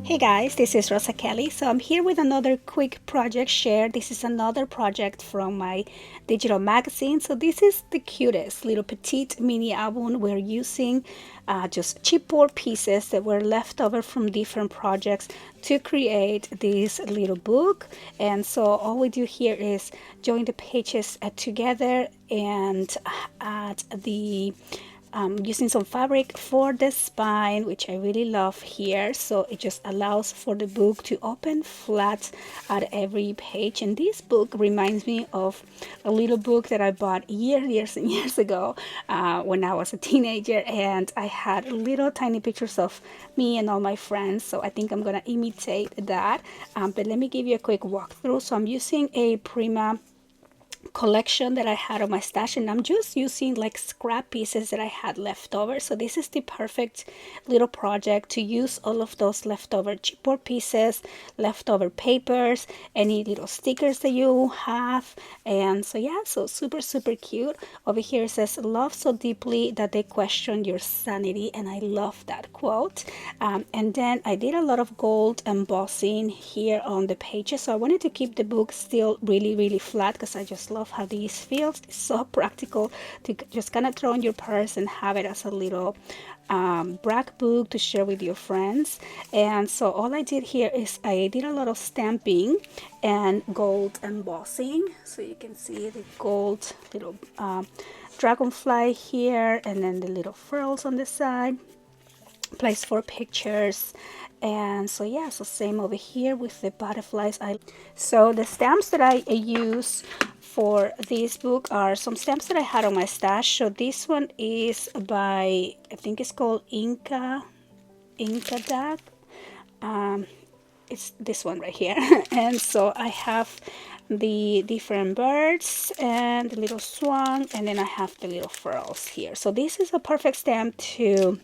Hey guys, this is Rosa Kelly. So I'm here with another quick project share. This is another project from my digital magazine. So this is the cutest little petite mini album. We're using just chipboard pieces that were left over from different projects to create this little book. And so all we do here is join the pages together and add the using some fabric for the spine, which I really love here. So it just allows for the book to open flat at every page. And this book reminds me of a little book that I bought years and years ago when I was a teenager, and I had little tiny pictures of me and all my friends. So I think I'm gonna imitate that, but let me give you a quick walkthrough. So I'm using a Prima collection that I had on my stash, and I'm just using like scrap pieces that I had left over. So this is the perfect little project to use all of those leftover chipboard pieces, leftover papers, any little stickers that you have. And so yeah, so super cute. Over here it says, love so deeply that they question your sanity, and I love that quote. And then I did a lot of gold embossing here on the pages, so I wanted to keep the book still really flat because I just love how these feels. It's so practical to just kind of throw in your purse and have it as a little brag book to share with your friends. And so all I did here is I did a lot of stamping and gold embossing, so you can see the gold little dragonfly here, and then the little frills on the side, place for pictures. And so yeah, so same over here with the butterflies. So the stamps that I use for this book are some stamps that I had on my stash. So this one is by, I think it's called Inca Dad. It's this one right here. And so I have the different birds and the little swan, and then I have the little frills here. So this is a perfect stamp to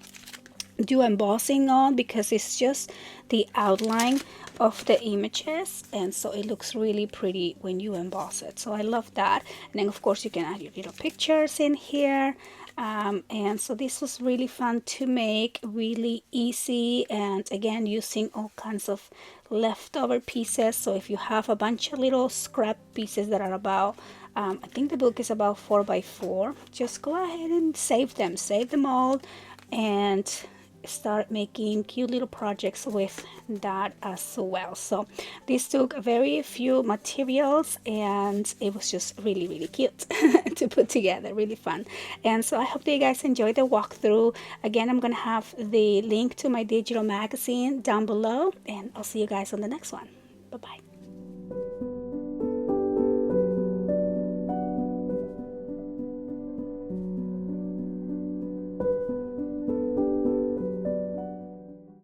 do embossing on because it's just the outline of the images, and so it looks really pretty when you emboss it. So I love that. And then of course you can add your little pictures in here. And so this was really fun to make, really easy, and again using all kinds of leftover pieces. So if you have a bunch of little scrap pieces that are about I think the book is about 4x4, just go ahead and save them all, and start making cute little projects with that as well. So this took very few materials, and it was just really cute to put together, really fun. And so I hope that you guys enjoyed the walkthrough. Again, I'm gonna have the link to my digital magazine down below, and I'll see you guys on the next one. Bye bye.